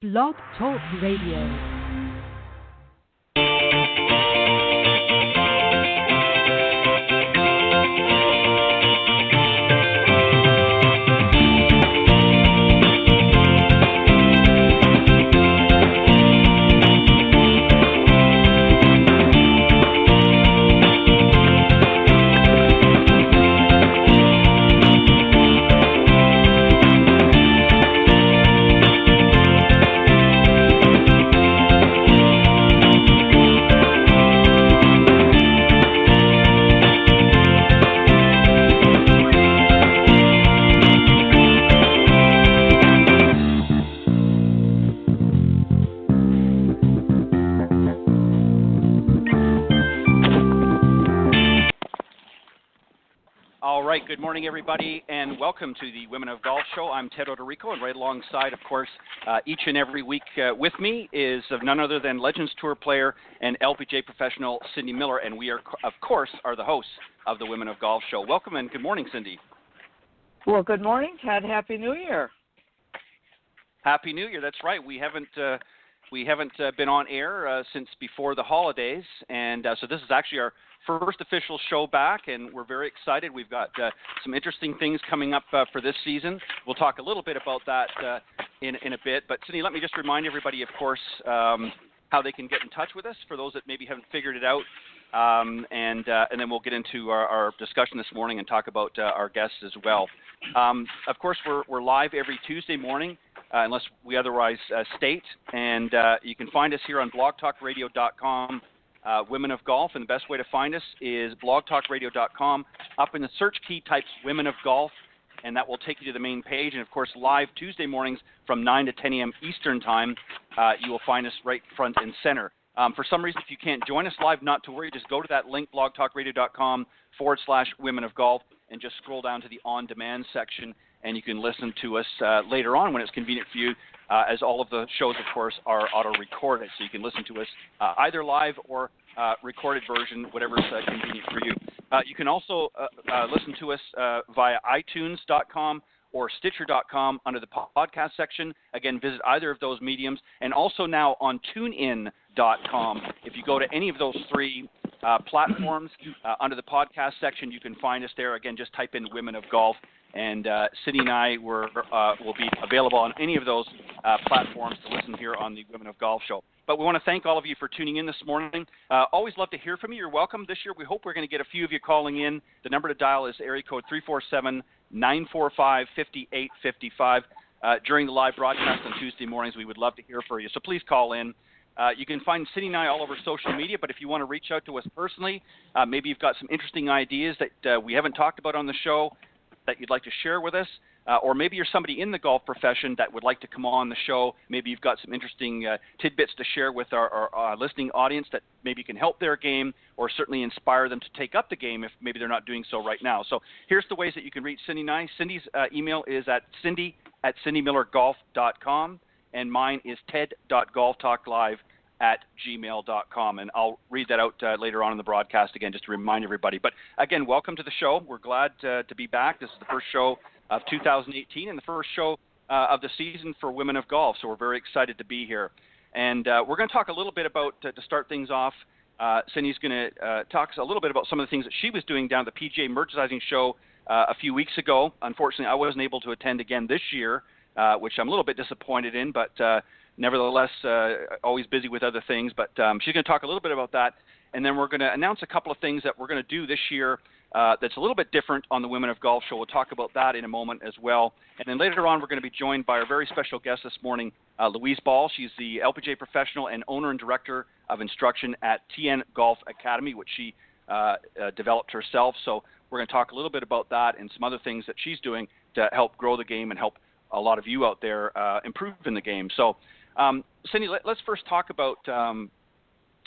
Blog Talk Radio. Good morning, everybody, and welcome to the Women of Golf Show. I'm Ted Odorico, and right alongside, of course, each and every week with me is none other than Legends Tour player and LPGA professional Cindy Miller, and we are, of course, the hosts of the Women of Golf Show. Welcome and good morning, Cindy. Well, good morning, Ted. Happy New Year. Happy New Year. That's right. We haven't been on air since before the holidays, and so this is actually our first official show back, and we're very excited. We've got some interesting things coming up for this season. We'll talk a little bit about that in a bit. But, Cindy, let me just remind everybody, of course, how they can get in touch with us for those that maybe haven't figured it out. And then we'll get into our discussion this morning and talk about our guests as well. Of course, we're live every Tuesday morning, unless we otherwise state. And you can find us here on blogtalkradio.com. Women of Golf, and the best way to find us is blogtalkradio.com. Up in the search key, types Women of Golf, and that will take you to the main page. And, of course, live Tuesday mornings from 9 to 10 a.m. Eastern Time, you will find us right front and center. For some reason, if you can't join us live, not to worry. Just go to that link, blogtalkradio.com/Women of Golf, and just scroll down to the on-demand section, and you can listen to us later on when it's convenient for you, as all of the shows, of course, are auto-recorded. So you can listen to us either live or recorded version, whatever's convenient for you. You can also listen to us via iTunes.com or Stitcher.com under the podcast section. Again, visit either of those mediums. And also now on TuneIn.com. If you go to any of those three platforms under the podcast section, you can find us there. Again, just type in Women of Golf. And Cindy and I will be available on any of those platforms to listen here on the Women of Golf Show. But we want to thank all of you for tuning in this morning. Always love to hear from you. You're welcome. This year, we hope we're going to get a few of you calling in. The number to dial is area code 347-945-5855. During the live broadcast on Tuesday mornings, we would love to hear from you. So please call in. You can find Cindy and I all over social media, but if you want to reach out to us personally, maybe you've got some interesting ideas that we haven't talked about on the show that you'd like to share with us, or maybe you're somebody in the golf profession that would like to come on the show. Maybe you've got some interesting tidbits to share with our listening audience that maybe can help their game or certainly inspire them to take up the game if maybe they're not doing so right now. So here's the ways that you can reach Cindy and I. Cindy's email is at cindy@cindymillergolf.com, and mine is ted.golftalklive@gmail.com, and I'll read that out later on in the broadcast again just to remind everybody. But again, welcome to the show. We're glad to be back. This is the first show of 2018 and the first show of the season for Women of Golf, so we're very excited to be here. And we're going to talk a little bit about, to start things off, Cindy's going to talk a little bit about some of the things that she was doing down at the PGA Merchandising Show a few weeks ago. Unfortunately, I wasn't able to attend again this year, which I'm a little bit disappointed in, but nevertheless, always busy with other things. But she's going to talk a little bit about that. And then we're going to announce a couple of things that we're going to do this year that's a little bit different on the Women of Golf Show. We'll talk about that in a moment as well. And then later on, we're going to be joined by our very special guest this morning, Louise Ball. She's the LPGA professional and owner and director of instruction at TN Golf Academy, which she developed herself. So we're going to talk a little bit about that and some other things that she's doing to help grow the game and help a lot of you out there improve in the game. So, Cindy, let's first talk about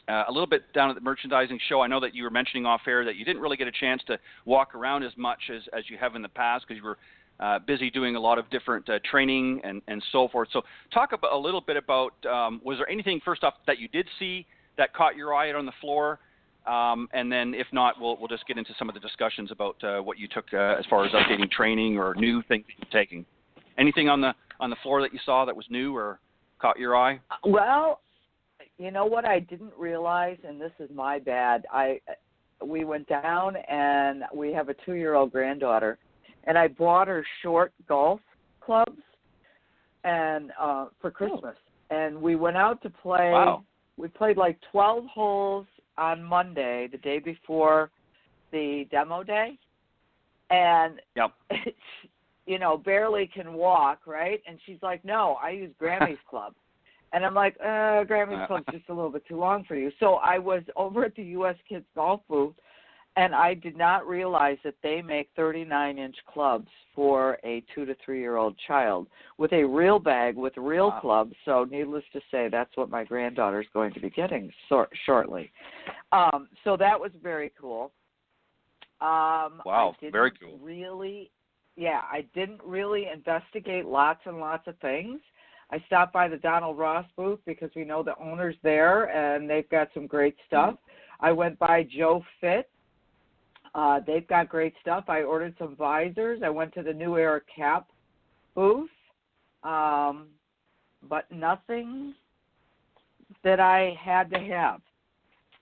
a little bit down at the merchandising show. I know that you were mentioning off air that you didn't really get a chance to walk around as much as you have in the past because you were busy doing a lot of different training and so forth. So talk a little bit about, was there anything, first off, that you did see that caught your eye out on the floor? And then if not, we'll just get into some of the discussions about what you took as far as updating training or new things that you're taking. Anything on the floor that you saw that was new or caught your eye? Well, you know what I didn't realize, and this is my bad. We went down, and we have a 2-year-old granddaughter, and I bought her short golf clubs and for Christmas. And we went out to play. Wow. We played like 12 holes on Monday, the day before the demo day. And, Yep. you know, barely can walk, right? And she's like, no, I use Grammy's club. And I'm like, Grammy's club's just a little bit too long for you. So I was over at the U.S. Kids Golf booth, and I did not realize that they make 39-inch clubs for a 2 to 3-year-old child with a real bag with real clubs. So needless to say, that's what my granddaughter's going to be getting shortly. So that was very cool. Wow, very cool. I didn't really investigate lots and lots of things. I stopped by the Donald Ross booth because we know the owner's there, and they've got some great stuff. I went by Joe Fit. They've got great stuff. I ordered some visors. I went to the New Era Cap booth, but nothing that I had to have,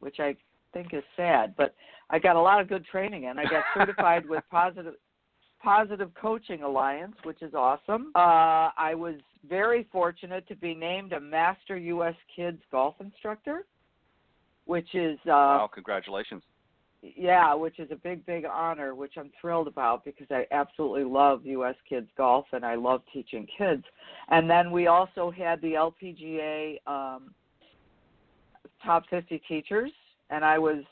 which I think is sad. But I got a lot of good training in. I got certified with Positive Coaching Alliance, which is awesome. I was very fortunate to be named a Master U.S. Kids Golf Instructor, which is wow, congratulations. Yeah, which is a big, big honor, which I'm thrilled about because I absolutely love U.S. Kids Golf and I love teaching kids. And then we also had the LPGA Top 50 Teachers, and I was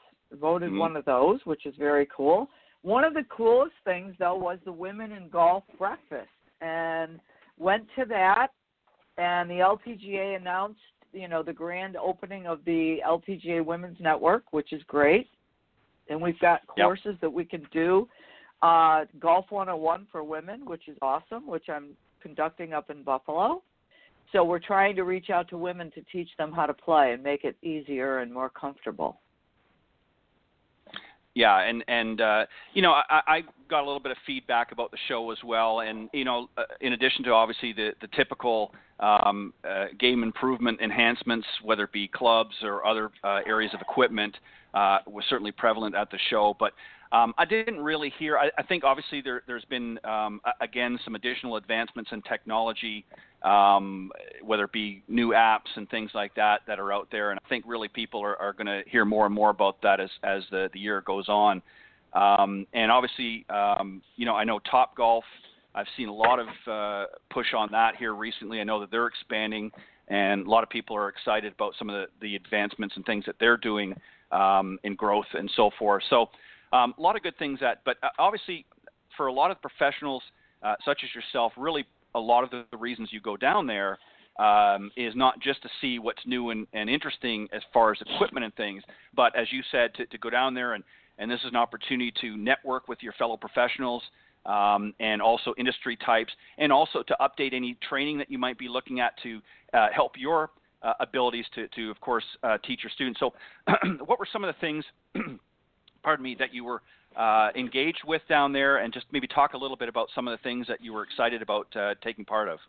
voted one of those, which is very cool. One of the coolest things, though, was the Women in Golf Breakfast, and went to that, and the LPGA announced, you know, the grand opening of the LPGA Women's Network, which is great. And we've got courses that we can do. Golf 101 for women, which is awesome, which I'm conducting up in Buffalo. So we're trying to reach out to women to teach them how to play and make it easier and more comfortable. Yeah, and you know, I got a little bit of feedback about the show as well, and you know, in addition to obviously the typical game improvement enhancements, whether it be clubs or other areas of equipment, was certainly prevalent at the show. But I didn't really hear. I think obviously there's been again some additional advancements in technology, whether it be new apps and things like that are out there, and I think really people are going to hear more and more about that as the year goes on. And obviously, you know, I know Top Golf. I've seen a lot of push on that here recently. I know that they're expanding, and a lot of people are excited about some of the advancements and things that they're doing in growth and so forth. So a lot of good things but obviously for a lot of professionals such as yourself, really a lot of the reasons you go down there is not just to see what's new and interesting as far as equipment and things, but as you said, to go down there and this is an opportunity to network with your fellow professionals and also industry types, and also to update any training that you might be looking at to help your abilities to of course, teach your students. So what were some of the things, pardon me, that you were engaged with down there, and just maybe talk a little bit about some of the things that you were excited about taking part of?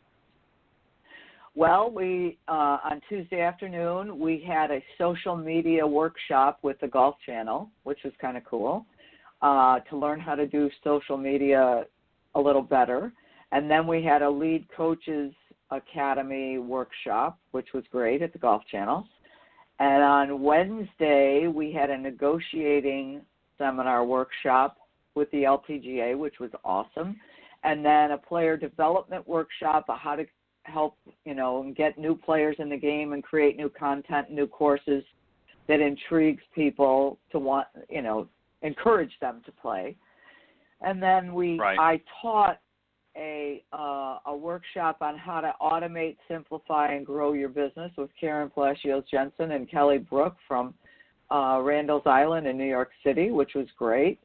Well, we on Tuesday afternoon, we had a social media workshop with the Golf Channel, which was kind of cool, to learn how to do social media a little better. And then we had a Lead Coaches Academy workshop, which was great at the Golf Channel. And on Wednesday, we had a negotiating seminar workshop with the LPGA, which was awesome. And then a player development workshop on how to help, you know, get new players in the game and create new content, new courses that intrigues people to want, you know, encourage them to play. And then I taught a workshop on how to automate, simplify, and grow your business with Karen Palacios Jensen and Kelly Brook from Randall's Island in New York City, which was great.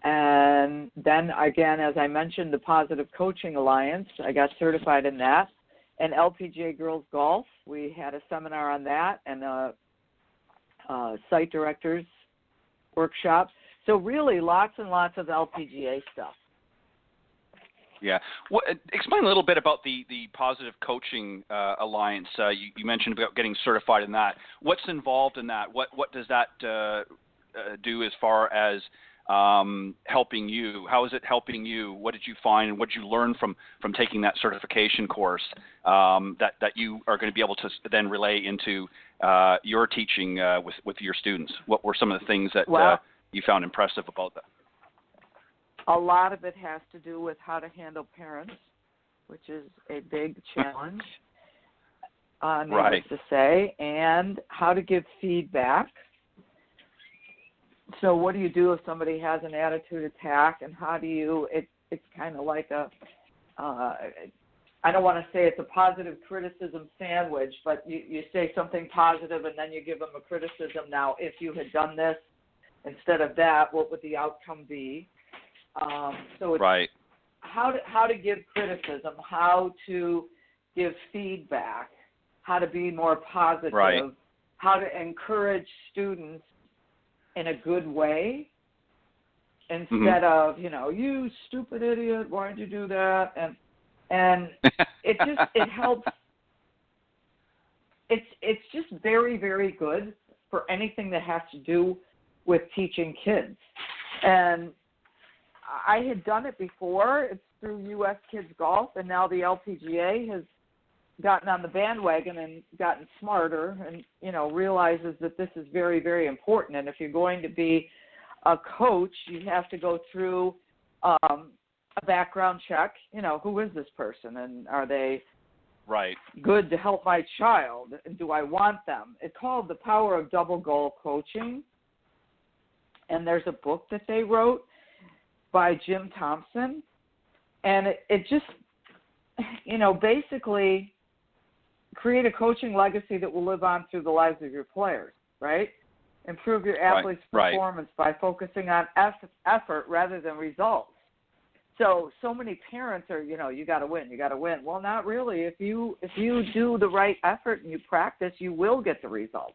And then, again, as I mentioned, the Positive Coaching Alliance, I got certified in that. And LPGA Girls Golf, we had a seminar on that and a site directors workshop. So really lots and lots of LPGA stuff. Yeah. Well, explain a little bit about the Positive Coaching Alliance. You mentioned about getting certified in that. What's involved in that? What does that do as far as helping you? How is it helping you? What did you find, and what did you learn from taking that certification course that you are going to be able to then relay into your teaching with your students? What were some of the things that you found impressive about that? A lot of it has to do with how to handle parents, which is a big challenge, needless to say, and how to give feedback. So what do you do if somebody has an attitude attack, and how do you, it's kind of like I don't want to say it's a positive criticism sandwich, but you say something positive and then you give them a criticism. Now, if you had done this instead of that, what would the outcome be? So it's how to give criticism, how to give feedback, how to be more positive, how to encourage students in a good way instead of, you stupid idiot, why'd you do that? And it helps. It's just very, very good for anything that has to do with teaching kids. And I had done it before. It's through U.S. Kids Golf, and now the LPGA has gotten on the bandwagon and gotten smarter and, realizes that this is very, very important. And if you're going to be a coach, you have to go through a background check. Who is this person, and are they good to help my child, and do I want them? It's called The Power of Double Goal Coaching, and there's a book that they wrote by Jim Thompson, and it just, basically create a coaching legacy that will live on through the lives of your players, right? Improve your athlete's performance by focusing on effort rather than results. So many parents are, you got to win, you got to win. Well, not really. If you do the right effort and you practice, you will get the result.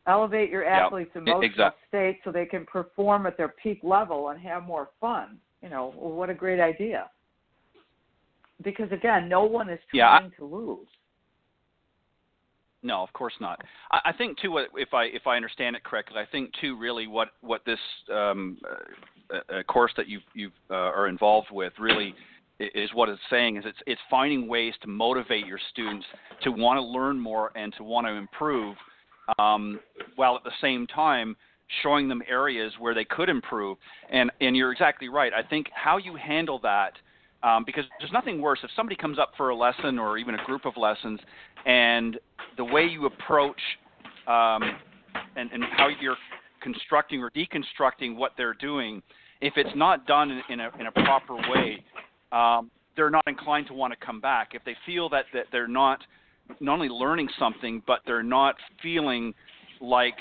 Elevate your athletes' emotional state so they can perform at their peak level and have more fun. What a great idea. Because, again, no one is trying to lose. No, of course not. I think, too, if I understand it correctly, I think, too, really what this course that you are involved with really is what it's saying is it's finding ways to motivate your students to want to learn more and to want to improve, while at the same time showing them areas where they could improve. And you're exactly right. I think how you handle that, because there's nothing worse if somebody comes up for a lesson or even a group of lessons, and the way you approach and how you're constructing or deconstructing what they're doing, if it's not done in a proper way, they're not inclined to want to come back. If they feel that they're not only learning something, but they're not feeling like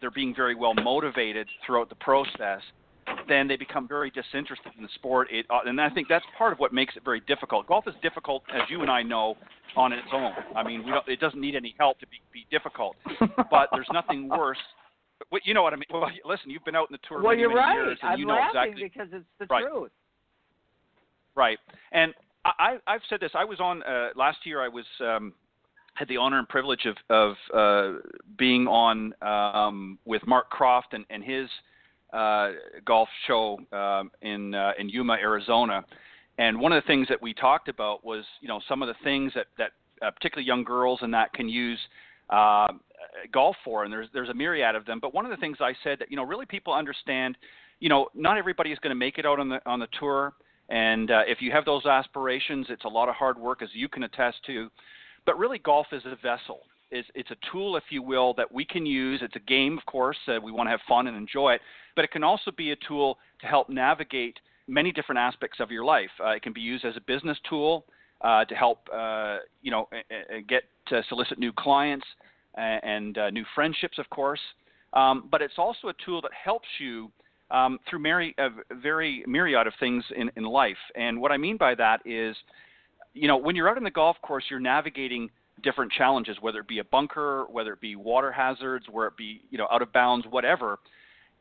they're being very well motivated throughout the process, then they become very disinterested in the sport. And I think that's part of what makes it very difficult. Golf is difficult, as you and I know, on its own. I mean, it doesn't need any help to be difficult. But there's nothing worse. You know what I mean? Well, listen, you've been out in the tour many years, and I'm you know laughing exactly because it's the truth. Right. And I've said this. I was on last year. I was had the honor and privilege of being on with Mark Croft and his golf show in Yuma, Arizona. And one of the things that we talked about was, some of the things that particularly young girls and that can use golf for, and there's a myriad of them. But one of the things I said that, really people understand, not everybody is going to make it out on the tour. And if you have those aspirations, it's a lot of hard work, as you can attest to. But really, golf is a vessel. It's a tool, if you will, that we can use. It's a game, of course. We want to have fun and enjoy it. But it can also be a tool to help navigate many different aspects of your life. It can be used as a business tool to help, get to solicit new clients and new friendships, of course. But it's also a tool that helps you through very myriad of things in life. And what I mean by that is, when you're out in the golf course, you're navigating different challenges, whether it be a bunker, whether it be water hazards, whether it be, out of bounds, whatever.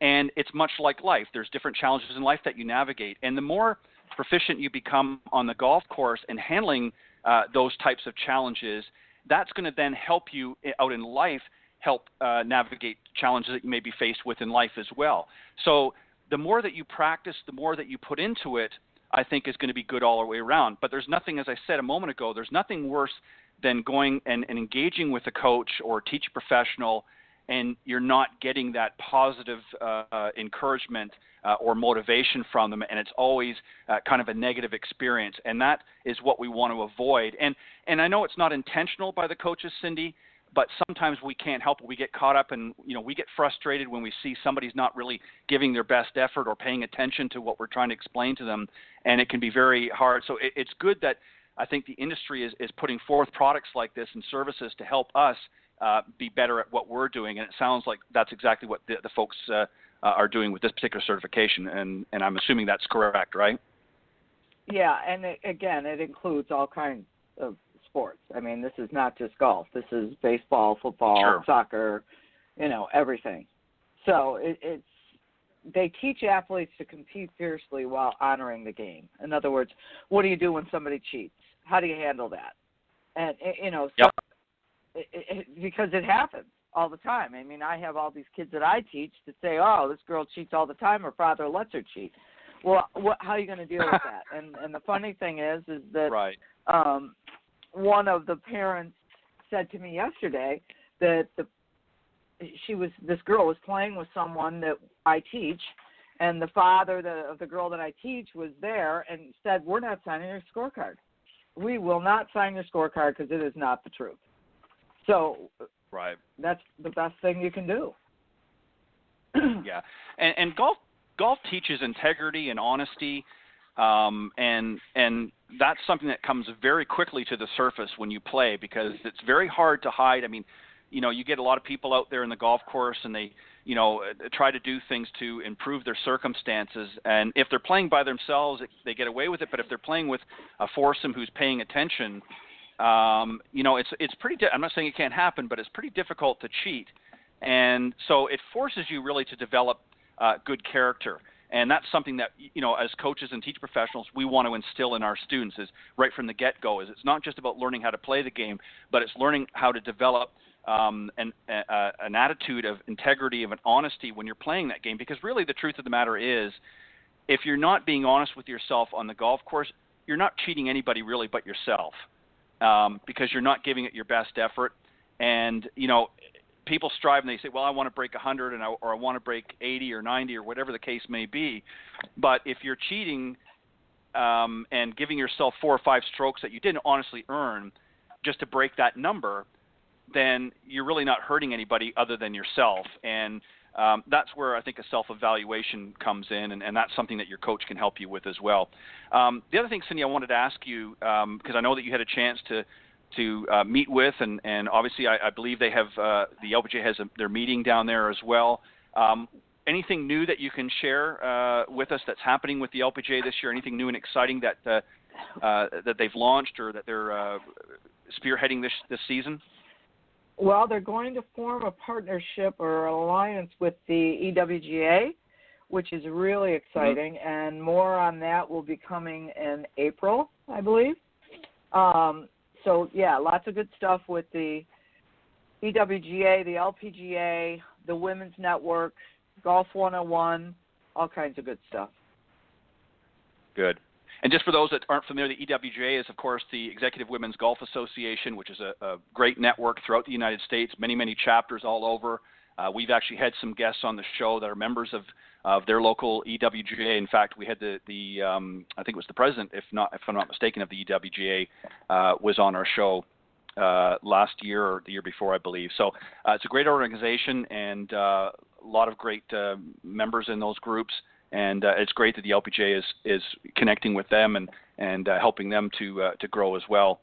And it's much like life. There's different challenges in life that you navigate. And the more proficient you become on the golf course and handling those types of challenges, that's going to then help you out in life, help navigate challenges that you may be faced with in life as well. So the more that you practice, the more that you put into it, I think is going to be good all the way around. But there's nothing, as I said a moment ago, there's nothing worse than going and engaging with a coach or teaching professional, and you're not getting that positive encouragement or motivation from them, and it's always kind of a negative experience. And that is what we want to avoid. And I know it's not intentional by the coaches, Cindy, but sometimes we can't help it. We get caught up and, we get frustrated when we see somebody's not really giving their best effort or paying attention to what we're trying to explain to them, and it can be very hard. So it's good that I think the industry is putting forth products like this and services to help us be better at what we're doing, and it sounds like that's exactly what the folks are doing with this particular certification, and I'm assuming that's correct, right? Yeah, and it includes all kinds of sports. I mean, this is not just golf. This is baseball, football, sure. Soccer, everything. So they teach athletes to compete fiercely while honoring the game. In other words, what do you do when somebody cheats? How do you handle that? And, yep. Because it happens all the time. I mean, I have all these kids that I teach that say, oh, this girl cheats all the time, her father lets her cheat. Well, how are you going to deal with that? And the funny thing is that right. One of the parents said to me yesterday that this girl was playing with someone that I teach, and the father of the girl that I teach was there and said, we're not signing your scorecard. We will not sign your scorecard because it is not the truth. So right. That's the best thing you can do. Yeah, and golf teaches integrity and honesty, and that's something that comes very quickly to the surface when you play, because it's very hard to hide. I mean, you get a lot of people out there in the golf course, and they try to do things to improve their circumstances, and if they're playing by themselves, they get away with it. But if they're playing with a foursome who's paying attention, it's pretty. I'm not saying it can't happen, but it's pretty difficult to cheat, and so it forces you really to develop good character. And that's something that, as coaches and teach professionals, we want to instill in our students is right from the get-go. Is it's not just about learning how to play the game, but it's learning how to develop an attitude of integrity, of an honesty when you're playing that game. Because really the truth of the matter is, if you're not being honest with yourself on the golf course, you're not cheating anybody really but yourself, because you're not giving it your best effort. And, people strive and they say, well, I want to break 100 or I want to break 80 or 90 or whatever the case may be. But if you're cheating and giving yourself 4 or 5 strokes that you didn't honestly earn just to break that number, then you're really not hurting anybody other than yourself. And that's where I think a self-evaluation comes in, and that's something that your coach can help you with as well. The other thing, Cindy, I wanted to ask you, because I know that you had a chance to meet with, and obviously I believe they have the LPGA has their meeting down there as well. Anything new that you can share with us that's happening with the LPGA this year? Anything new and exciting that they've launched or that they're spearheading this season? Well, they're going to form a partnership or alliance with the EWGA, which is really exciting, mm-hmm. and more on that will be coming in April, I believe. So, yeah, lots of good stuff with the EWGA, the LPGA, the Women's Network, Golf 101, all kinds of good stuff. Good. And just for those that aren't familiar, the EWGA is, of course, the Executive Women's Golf Association, which is a great network throughout the United States, many, many chapters all over. We've actually had some guests on the show that are members of their local EWGA. In fact, we had the I think it was the president, if I'm not mistaken, of the EWGA was on our show last year or the year before, I believe. So it's a great organization and a lot of great members in those groups. And it's great that the LPGA is connecting with them and helping them to grow as well.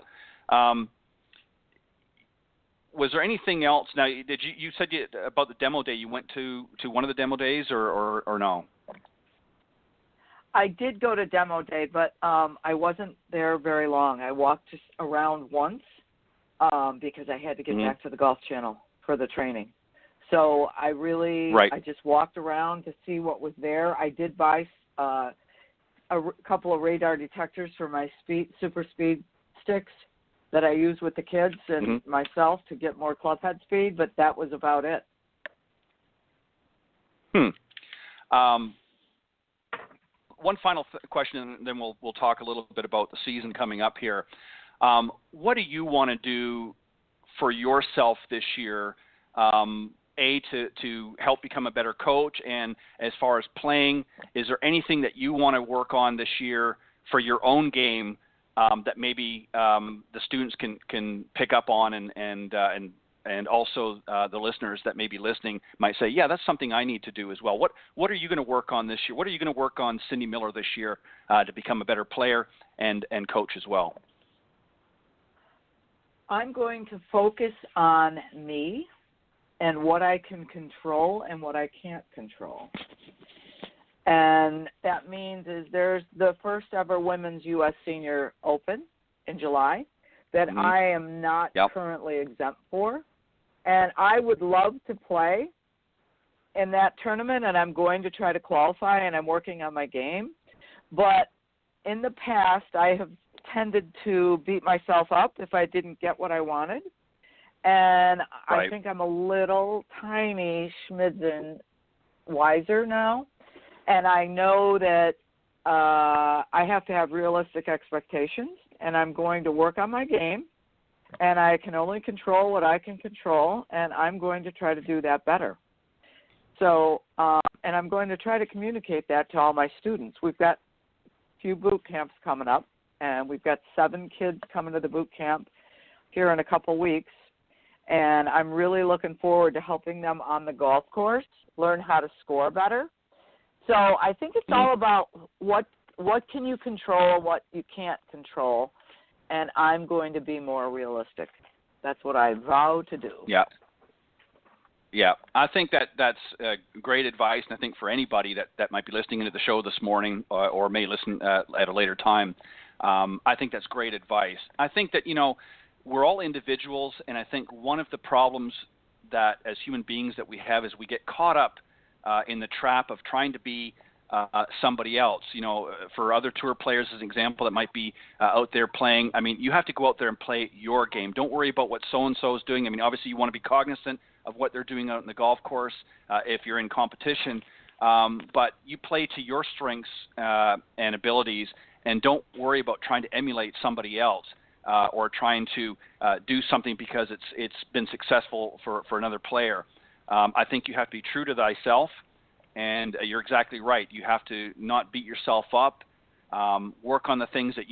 Was there anything else? Now, did you said about the demo day? You went to one of the demo days, or no? I did go to demo day, but I wasn't there very long. I walked just around once because I had to get mm-hmm. back to the Golf Channel for the training. So I really, right. I just walked around to see what was there. I did buy a couple of radar detectors for my super speed sticks that I use with the kids and myself to get more club head speed, but that was about it. One final question, and then we'll talk a little bit about the season coming up here. What do you want to do for yourself this year? To help become a better coach, and as far as playing, is there anything that you want to work on this year for your own game that maybe the students can pick up on, and also the listeners that may be listening might say, yeah, that's something I need to do as well. What are you going to work on this year? What are you going to work on, Cindy Miller, this year to become a better player and coach as well? I'm going to focus on me and what I can control and what I can't control. And that means is there's the first ever Women's U.S. Senior Open in July that I am not currently exempt for. And I would love to play in that tournament, and I'm going to try to qualify, and I'm working on my game. But in the past, I have tended to beat myself up if I didn't get what I wanted. And I think I'm a little tiny schmidzen wiser now. And I know that I have to have realistic expectations, and I'm going to work on my game. And I can only control what I can control, and I'm going to try to do that better. So, and I'm going to try to communicate that to all my students. We've got a few boot camps coming up, and we've got 7 kids coming to the boot camp here in a couple weeks. And I'm really looking forward to helping them on the golf course learn how to score better. So I think it's all about what can you control, what you can't control, and I'm going to be more realistic. That's what I vow to do. Yeah. Yeah, I think that's great advice, and I think for anybody that might be listening into the show this morning or may listen at a later time, I think that's great advice. I think that, we're all individuals, and I think one of the problems that as human beings that we have is we get caught up in the trap of trying to be somebody else. For other tour players, as an example, that might be out there playing. I mean, you have to go out there and play your game. Don't worry about what so-and-so is doing. I mean, obviously you want to be cognizant of what they're doing out in the golf course if you're in competition, but you play to your strengths and abilities, and don't worry about trying to emulate somebody else. Or trying to do something because it's been successful for another player. I think you have to be true to thyself, and you're exactly right. You have to not beat yourself up. Work on the things that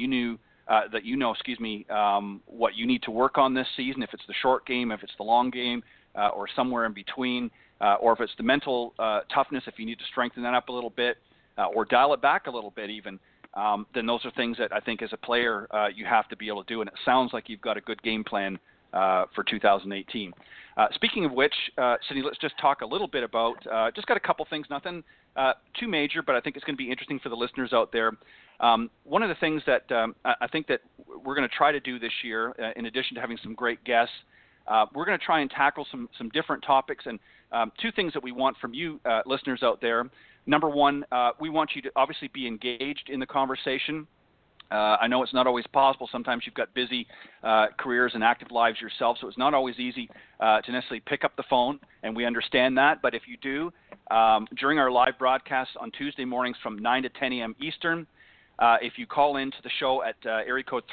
what you need to work on this season. If it's the short game, if it's the long game, or somewhere in between, or if it's the mental toughness, if you need to strengthen that up a little bit, or dial it back a little bit even. Then those are things that I think as a player you have to be able to do, and it sounds like you've got a good game plan for 2018. Speaking of which, Cindy, let's just talk a little bit about, just got a couple things, nothing too major, but I think it's going to be interesting for the listeners out there. One of the things that I think that we're going to try to do this year, in addition to having some great guests, we're going to try and tackle some different topics, and 2 things that we want from you listeners out there. Number one, we want you to obviously be engaged in the conversation. I know it's not always possible. Sometimes you've got busy careers and active lives yourself, so it's not always easy to necessarily pick up the phone, and we understand that. But if you do, during our live broadcasts on Tuesday mornings from 9 to 10 a.m. Eastern, if you call into the show at area code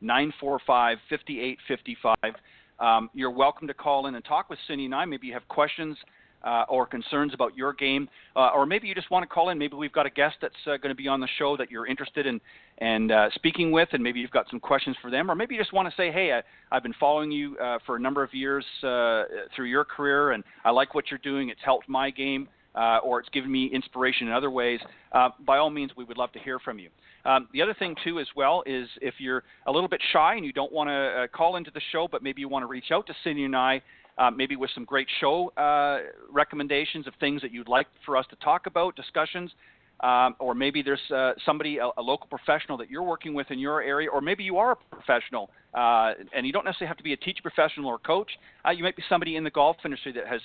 347-945-5855, you're welcome to call in and talk with Cindy and I. Maybe you have questions or concerns about your game, or maybe you just want to call in. Maybe we've got a guest that's going to be on the show that you're interested in speaking with, and maybe you've got some questions for them, or maybe you just want to say, hey, I've been following you for a number of years through your career, and I like what you're doing. It's helped my game, or it's given me inspiration in other ways. By all means, we would love to hear from you. The other thing, too, as well, is if you're a little bit shy and you don't want to call into the show, but maybe you want to reach out to Cindy and I, maybe with some great show recommendations of things that you'd like for us to talk about, discussions, or maybe there's somebody, a local professional that you're working with in your area, or maybe you are a professional, and you don't necessarily have to be a teacher professional or coach. You might be somebody in the golf industry that has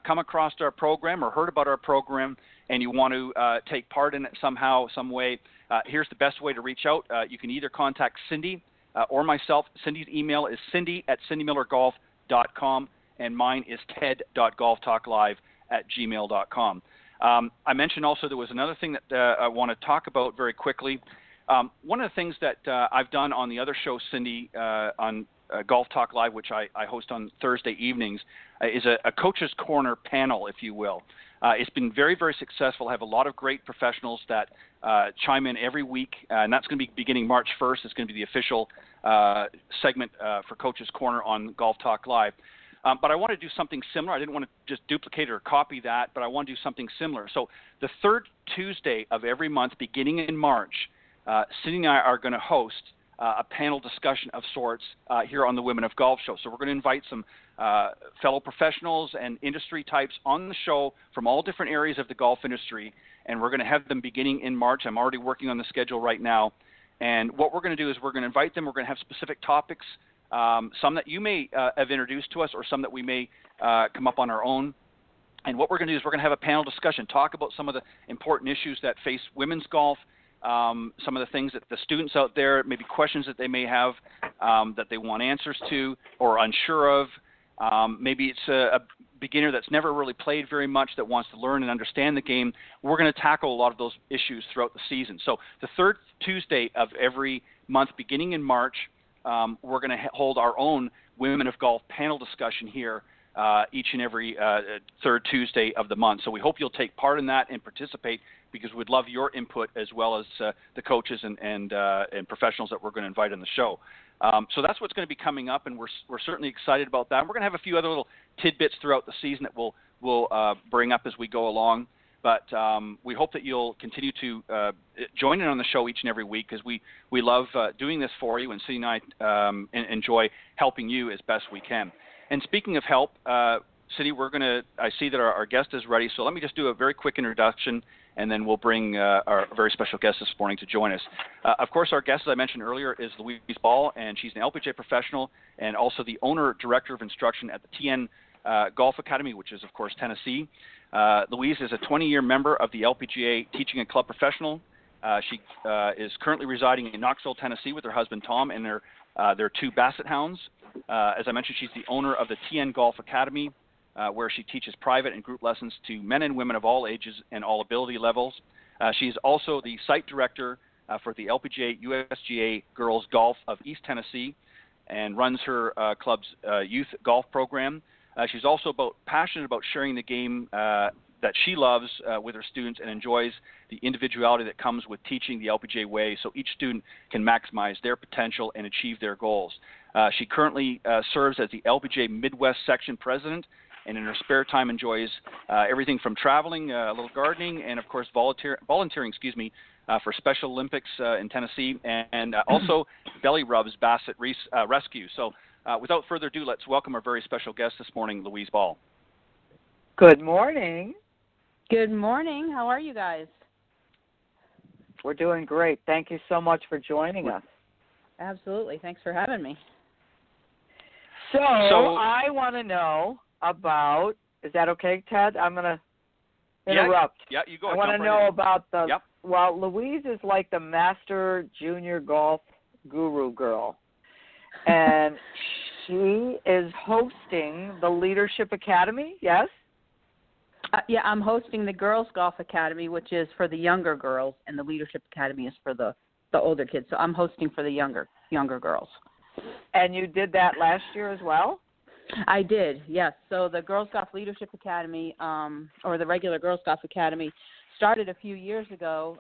come across our program or heard about our program, and you want to take part in it somehow, some way. Here's the best way to reach out. You can either contact Cindy or myself. Cindy's email is cindy@cindymillergolf.com, and mine is ted.golftalklive@gmail.com. I mentioned also there was another thing that I want to talk about very quickly. One of the things that I've done on the other show, Cindy, on Golf Talk Live, which I host on Thursday evenings, is a Coach's Corner panel, if you will. It's been very, very successful. I have a lot of great professionals that chime in every week, and that's going to be beginning March 1st. It's going to be the official segment for Coach's Corner on Golf Talk Live. But I want to do something similar. I didn't want to just duplicate or copy that, but I want to do something similar. So the third Tuesday of every month, beginning in March, Cindy and I are going to host a panel discussion of sorts here on the Women of Golf show. So we're going to invite some fellow professionals and industry types on the show from all different areas of the golf industry, and we're going to have them beginning in March. I'm already working on the schedule right now. And what we're going to do is we're going to invite them. We're going to have specific topics, some that you may have introduced to us or some that we may come up on our own. And what we're going to do is we're going to have a panel discussion, talk about some of the important issues that face women's golf, some of the things that the students out there, maybe questions that they may have that they want answers to or unsure of. Maybe it's a beginner that's never really played very much that wants to learn and understand the game. We're going to tackle a lot of those issues throughout the season. So the third Tuesday of every month, beginning in March, we're going to hold our own Women of Golf panel discussion here each and every third Tuesday of the month. So we hope you'll take part in that and participate, because we'd love your input as well as the coaches and professionals that we're going to invite on the show. So that's what's going to be coming up, and we're certainly excited about that. We're going to have a few other little tidbits throughout the season that we'll bring up as we go along. But we hope that you'll continue to join in on the show each and every week, because we love doing this for you, and Cindy and I enjoy helping you as best we can. And speaking of help, Cindy, I see that our guest is ready, so let me just do a very quick introduction, and then we'll bring our very special guest this morning to join us. Of course, our guest, as I mentioned earlier, is Louise Ball, and she's an LPGA professional and also the owner-director of instruction at the TN Golf Academy, which is, of course, Tennessee. Louise is a 20-year member of the LPGA Teaching and Club Professional. She is currently residing in Knoxville, Tennessee with her husband, Tom, and their two Basset Hounds. As I mentioned, she's the owner of the TN Golf Academy, where she teaches private and group lessons to men and women of all ages and all ability levels. She's also the site director for the LPGA USGA Girls Golf of East Tennessee and runs her club's youth golf program. She's also passionate about sharing the game that she loves with her students, and enjoys the individuality that comes with teaching the LPGA way, so each student can maximize their potential and achieve their goals. She currently serves as the LPGA Midwest Section President, and in her spare time enjoys everything from traveling, a little gardening, and of course volunteering for Special Olympics in Tennessee, and also belly rubs Basset Rescue. So without further ado, let's welcome our very special guest this morning, Louise Ball. Good morning. Good morning. How are you guys? We're doing great. Thank you so much for joining us. Absolutely. Thanks for having me. So I want to know about, is that okay, Ted? I'm going to interrupt. Yeah, you go. I want to know about Yep. Well, Louise is like the master junior golf guru girl. And she is hosting the Leadership Academy, yes? Yeah, I'm hosting the Girls Golf Academy, which is for the younger girls, and the Leadership Academy is for the older kids. So I'm hosting for the younger girls. And you did that last year as well? I did, yes. So the Girls Golf Leadership Academy, or the regular Girls Golf Academy, started a few years ago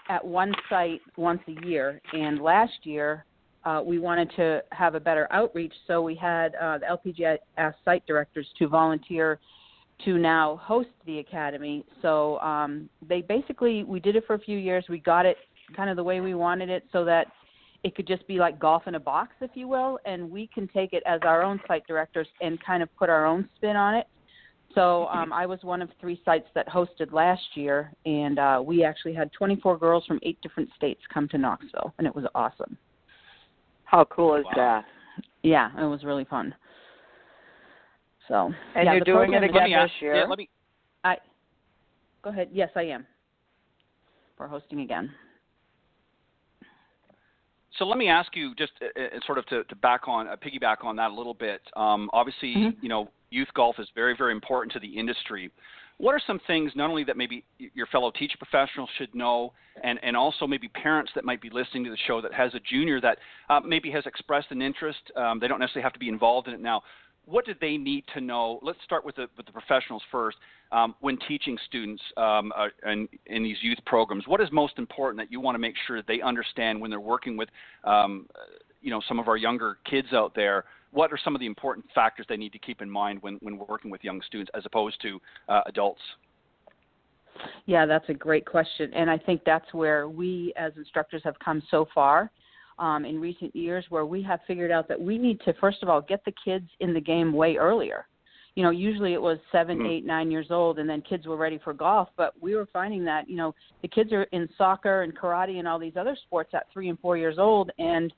at one site once a year. And last year we wanted to have a better outreach, so we had the LPGA asked site directors to volunteer to now host the academy. So we did it for a few years. We got it kind of the way we wanted it, so that it could just be like golf in a box, if you will, and we can take it as our own site directors and kind of put our own spin on it. So I was one of 3 sites that hosted last year, and we actually had 24 girls from 8 different states come to Knoxville, and it was awesome. How cool is that? Yeah, it was really fun. So, and yeah, you're doing it again this year? Yeah, go ahead. Yes, I am. We're hosting again. So let me ask you, just sort of to piggyback on that a little bit. Obviously, youth golf is very, very important to the industry. What are some things not only that maybe your fellow teacher professionals should know, and also maybe parents that might be listening to the show that has a junior that maybe has expressed an interest? They don't necessarily have to be involved in it now. What do they need to know? Let's start with the professionals first. When teaching students in these youth programs, what is most important that you want to make sure that they understand when they're working with, some of our younger kids out there? What are some of the important factors they need to keep in mind when working with young students as opposed to adults? Yeah, that's a great question. And I think that's where we as instructors have come so far in recent years, where we have figured out that we need to, first of all, get the kids in the game way earlier. Usually it was 7, 8, 9 years old, and then kids were ready for golf. But we were finding that, the kids are in soccer and karate and all these other sports at 3 and 4 years old. And,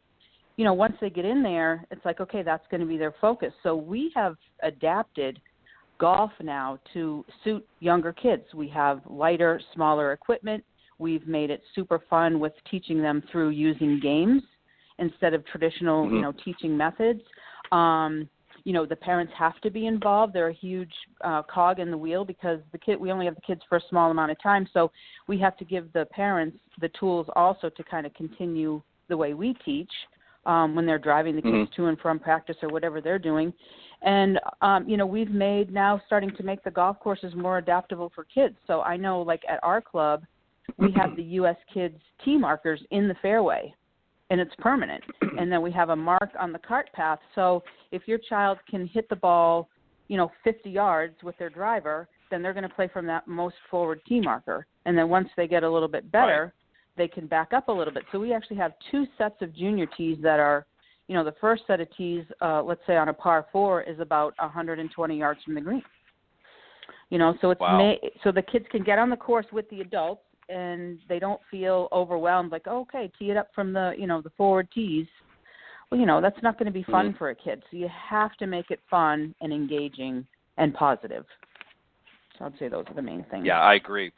once they get in there, it's like, okay, that's going to be their focus. So we have adapted golf now to suit younger kids. We have lighter, smaller equipment. We've made it super fun with teaching them through using games instead of traditional, teaching methods. The parents have to be involved. They're a huge cog in the wheel because we only have the kids for a small amount of time. So we have to give the parents the tools also to kind of continue the way we teach when they're driving the kids to and from practice or whatever they're doing. And, we've starting to make the golf courses more adaptable for kids. So I know, like at our club, we have the U.S. Kids tee markers in the fairway, and it's permanent. And then we have a mark on the cart path. So if your child can hit the ball, 50 yards with their driver, then they're going to play from that most forward tee marker. And then once they get a little bit better, they can back up a little bit. So we actually have 2 sets of junior tees that are, the first set of tees, let's say on a par 4, is about 120 yards from the green. So it's so the kids can get on the course with the adults, and they don't feel overwhelmed, like, okay, tee it up from the, the forward tees. Well, that's not going to be fun for a kid. So you have to make it fun and engaging and positive. So I'd say those are the main things. Yeah, I agree.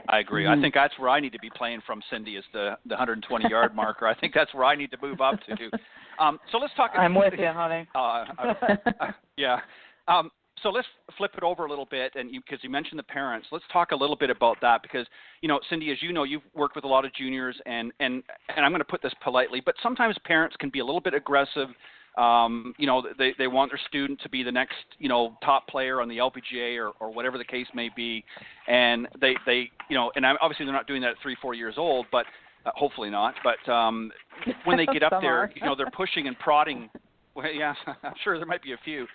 I think that's where I need to be playing from, Cindy, is the 120-yard marker. I think that's where I need to move up to. So let's talk. I'm with you, honey. Yeah. So let's flip it over a little bit, and because you mentioned the parents, let's talk a little bit about that because, Cindy, as you know, you've worked with a lot of juniors, and I'm going to put this politely, but sometimes parents can be a little bit aggressive. They want their student to be the next, top player on the LPGA or whatever the case may be, and they and obviously they're not doing that at 3, 4 years old, but hopefully not. But when they get up there, they're pushing and prodding. Well, yeah, I'm sure there might be a few,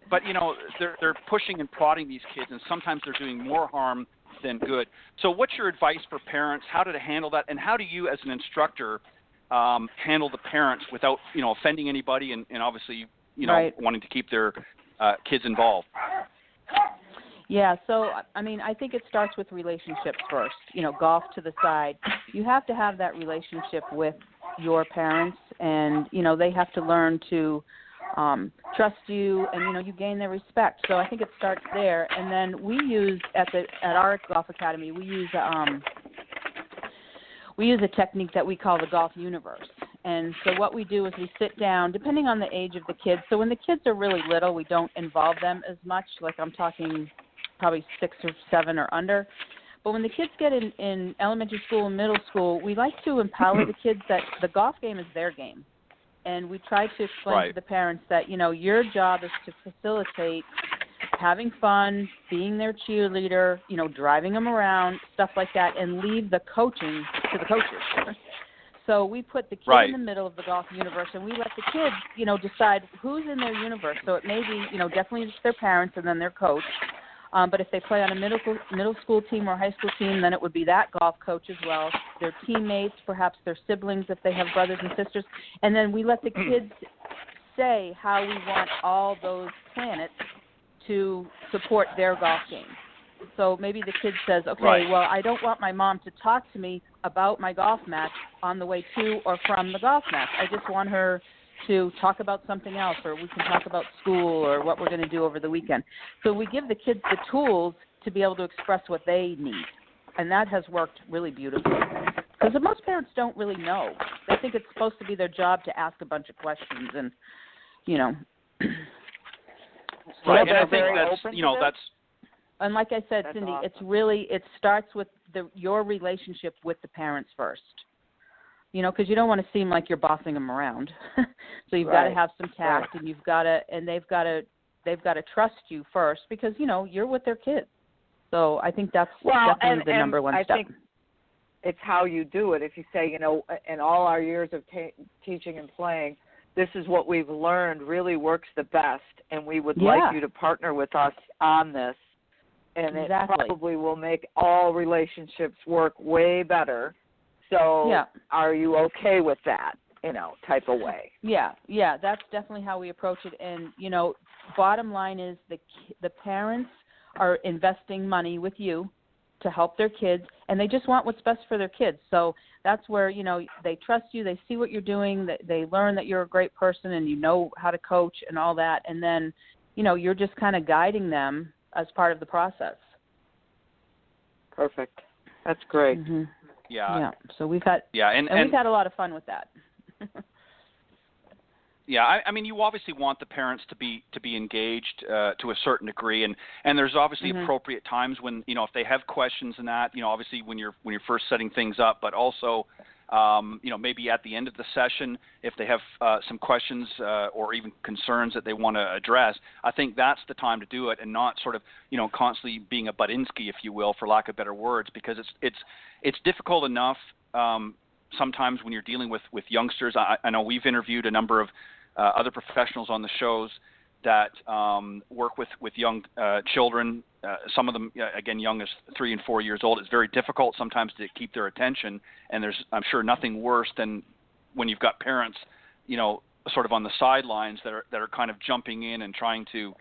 but they're pushing and prodding these kids, and sometimes they're doing more harm than good. So, what's your advice for parents? How to handle that, and how do you, as an instructor, handle the parents without offending anybody, and obviously wanting to keep their kids involved? Yeah, so I think it starts with relationships first. Golf to the side. You have to have that relationship with your parents, and they have to learn to trust you, and you gain their respect. So I think it starts there, and then we use at our golf academy we use a technique that we call the golf universe. And so what we do is we sit down, depending on the age of the kids. So when the kids are really little, we don't involve them as much. Like I'm talking probably 6 or 7 or under. But when the kids get in elementary school and middle school, we like to empower the kids that the golf game is their game. And we try to explain to the parents that, your job is to facilitate having fun, being their cheerleader, driving them around, stuff like that, and leave the coaching to the coaches. So we put the kid in the middle of the golf universe, and we let the kids, decide who's in their universe. So it may be, definitely just their parents and then their coach. But if they play on a middle school team or high school team, then it would be that golf coach as well, their teammates, perhaps their siblings if they have brothers and sisters. And then we let the kids say how we want all those planets to support their golf game. So maybe the kid says, okay, Right. well, I don't want my mom to talk to me about my golf match on the way to or from the golf match. I just want her to talk about something else, or we can talk about school or what we're going to do over the weekend. So we give the kids the tools to be able to express what they need, and that has worked really beautifully. Because most parents don't really know. They think it's supposed to be their job to ask a bunch of questions, and, you know. Right, So and I they're think very that's, open you to know, this? that's, And like I said, That's Cindy, awesome. it starts with your relationship with the parents first. You know, because you don't want to seem like you're bossing them around. So you've got to Right. have some tact, and they've got to trust you first, because you know you're with their kids. So I think that's definitely the number one I step. think it's how you do it. If you say, you know, in all our years of teaching and playing, this is what we've learned really works the best, and we would like you to partner with us on this, and it probably will make all relationships work way better. So are you okay with that, you know, type of way? Yeah, that's definitely how we approach it. And, you know, bottom line is the parents are investing money with you to help their kids, and they just want what's best for their kids. So that's where, you know, they trust you, they see what you're doing, they learn that you're a great person and you know how to coach and all that, and then, you know, you're just kind of guiding them as part of the process. Perfect. That's great. Mm-hmm. Yeah. So we've had and we've had a lot of fun with that. Yeah, I mean, you obviously want the parents to be engaged to a certain degree, and there's obviously appropriate times when, you know, if they have questions and that, you know, obviously when you're first setting things up, but also, you know, maybe at the end of the session, if they have some questions or even concerns that they want to address, I think that's the time to do it, and not sort of, you know, constantly being a Budinsky, if you will, for lack of better words, because it's difficult enough sometimes when you're dealing with youngsters. I know we've interviewed a number of other professionals on the shows that work with young children, some of them, again, young as 3 and 4 years old. It's very difficult sometimes to keep their attention, and there's, I'm sure, nothing worse than when you've got parents, you know, sort of on the sidelines that are kind of jumping in and trying to,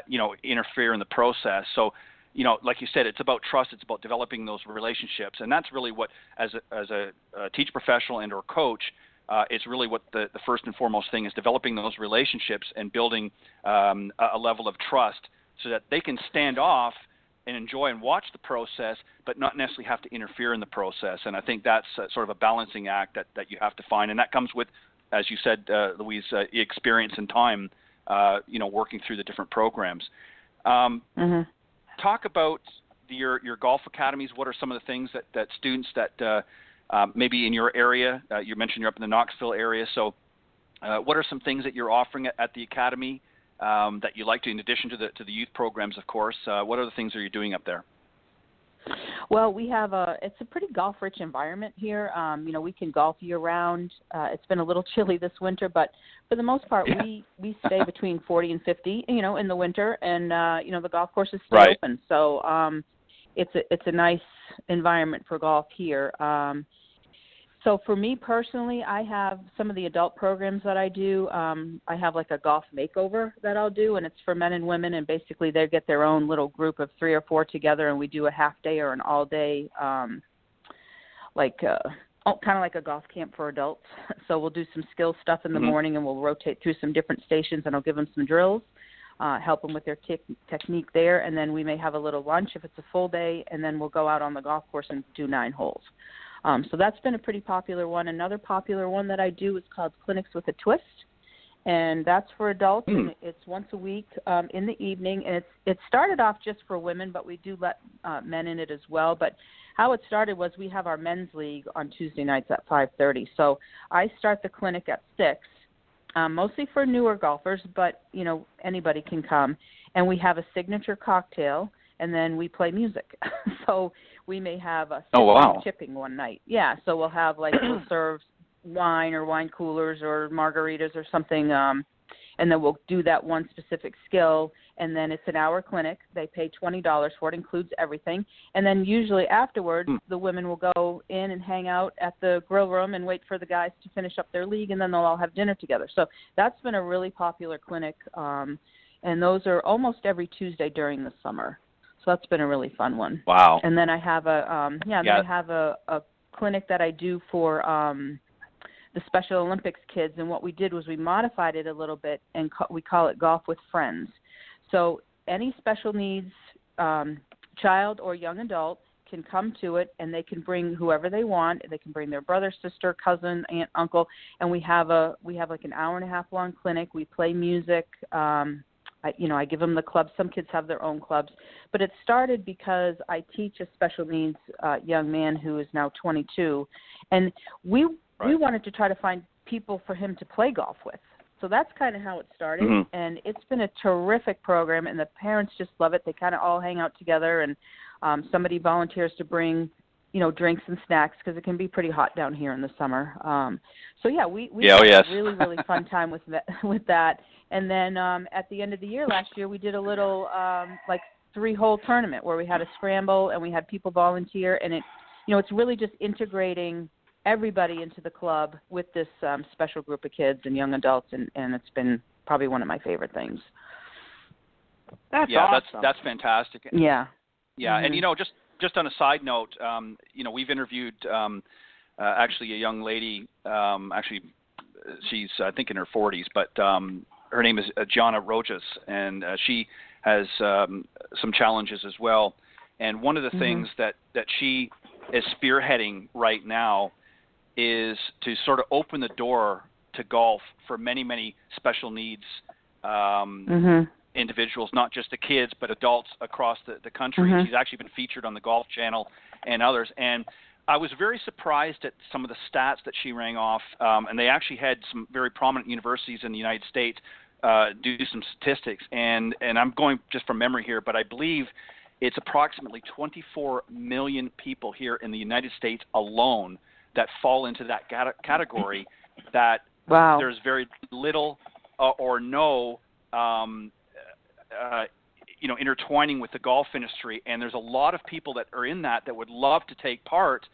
you know, interfere in the process. So, you know, like you said, it's about trust. It's about developing those relationships, and that's really what, as a teacher professional and or coach, it's really what the first and foremost thing is, developing those relationships and building a level of trust so that they can stand off and enjoy and watch the process, but not necessarily have to interfere in the process. And I think that's sort of a balancing act that you have to find, and that comes with, as you said, Louise, experience and time, you know, working through the different programs. Talk about your golf academies. What are some of the things that students that maybe in your area, you mentioned you're up in the Knoxville area, so what are some things that you're offering at the academy that you like to, in addition to the youth programs, of course? What other things are you doing up there? Well, we have it's a pretty golf-rich environment here. You know, we can golf year-round. It's been a little chilly this winter, but for the most part, we stay between 40 and 50, you know, in the winter, and, you know, the golf courses stay open. So it's a nice environment for golf here. So for me personally, I have some of the adult programs that I do. I have like a golf makeover that I'll do, and it's for men and women, and basically they get their own little group of 3 or 4 together, and we do a half day or an all day, kind of like a golf camp for adults. So we'll do some skill stuff in the morning, and we'll rotate through some different stations, and I'll give them some drills, help them with their technique there, and then we may have a little lunch if it's a full day, and then we'll go out on the golf course and do 9 holes. So that's been a pretty popular one. Another popular one that I do is called Clinics with a Twist, and that's for adults, and it's once a week in the evening. And it started off just for women, but we do let men in it as well. But how it started was we have our men's league on Tuesday nights at 5:30. So I start the clinic at 6, mostly for newer golfers, but, you know, anybody can come. And we have a signature cocktail, and then we play music. So we may have a chipping one night. Yeah, so we'll have, like, we'll serve wine or wine coolers or margaritas or something, and then we'll do that one specific skill, and then it's an hour clinic. They pay $20 for it, includes everything. And then usually afterwards, the women will go in and hang out at the grill room and wait for the guys to finish up their league, and then they'll all have dinner together. So that's been a really popular clinic. and those are almost every Tuesday during the summer. So that's been a really fun one. Wow. And then I have I have a clinic that I do for the Special Olympics kids, and what we did was we modified it a little bit, and we call it Golf with Friends. So any special needs child or young adult can come to it, and they can bring whoever they want. They can bring their brother, sister, cousin, aunt, uncle, and we have like an hour and a half long clinic. We play music. I give them the clubs. Some kids have their own clubs, but it started because I teach a special needs young man who is now 22, and we wanted to try to find people for him to play golf with. So that's kind of how it started, and it's been a terrific program, and the parents just love it. They kind of all hang out together, and somebody volunteers to bring, drinks and snacks because it can be pretty hot down here in the summer. We had a really, really fun time with that. And then at the end of the year last year, we did a little 3-hole tournament where we had a scramble and we had people volunteer, and it's really just integrating everybody into the club with this special group of kids and young adults, and it's been probably one of my favorite things. That's awesome. That's fantastic. Yeah. Yeah, and just on a side note, we've interviewed actually a young lady. Actually, she's I think in her 40s, but her name is Gianna Rojas, and she has some challenges as well. And one of the things that she is spearheading right now is to sort of open the door to golf for many, many special needs individuals, not just the kids, but adults across the country. She's actually been featured on the Golf Channel and others. And I was very surprised at some of the stats that she rang off, and they actually had some very prominent universities in the United States do some statistics. And I'm going just from memory here, but I believe it's approximately 24 million people here in the United States alone that fall into that category that there's very little or no intertwining with the golf industry, and there's a lot of people that are in that would love to take part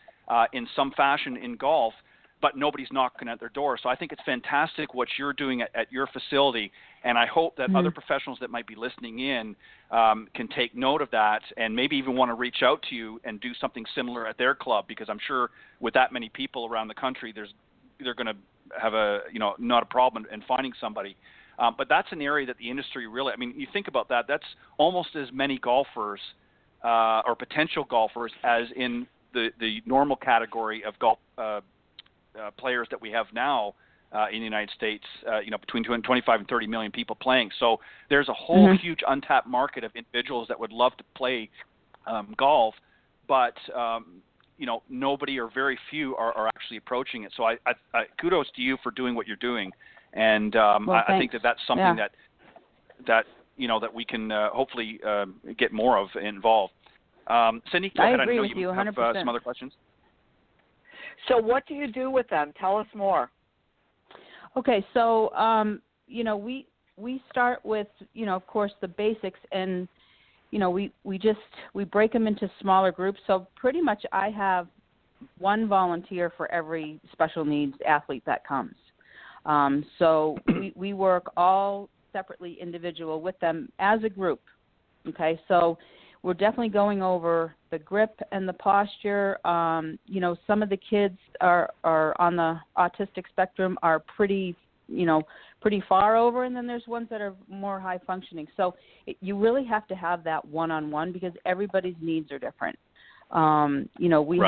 in some fashion in golf, but nobody's knocking at their door. So I think it's fantastic what you're doing at your facility, and I hope that other professionals that might be listening in can take note of that and maybe even want to reach out to you and do something similar at their club, because I'm sure with that many people around the country, they're going to have not a problem in finding somebody. But that's an area that the industry really, you think about that, that's almost as many golfers or potential golfers as in the normal category of golf players that we have now in the United States, between 25 and 30 million people playing. So there's a whole huge untapped market of individuals that would love to play golf, but nobody or very few are actually approaching it. So I kudos to you for doing what you're doing. And I think that's something that we can hopefully get more of involved. Cindy, go ahead. I agree know with you 100%. have some other questions. So what do you do with them? Tell us more. Okay, so we start with of course the basics, and we break them into smaller groups. So pretty much I have one volunteer for every special needs athlete that comes. So we work all separately, individual with them as a group. Okay, so we're definitely going over the grip and the posture. Some of the kids are on the autistic spectrum are pretty far over, and then there's ones that are more high functioning. So you really have to have that one-on-one because everybody's needs are different. We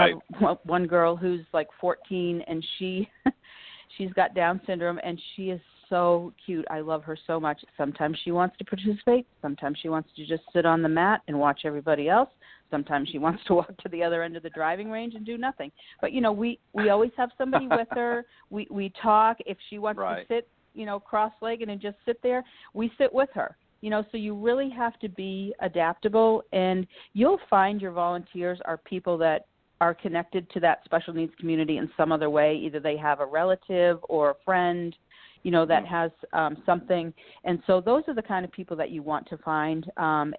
have one girl who's like 14, and she's got Down syndrome, and she is so cute. I love her so much. Sometimes she wants to participate. Sometimes she wants to just sit on the mat and watch everybody else. Sometimes she wants to walk to the other end of the driving range and do nothing. But, we always have somebody with her. We talk. If she wants to sit, cross-legged and just sit there, we sit with her. So you really have to be adaptable, and you'll find your volunteers are people that are connected to that special needs community in some other way. Either they have a relative or a friend, that has something. And so those are the kind of people that you want to find. And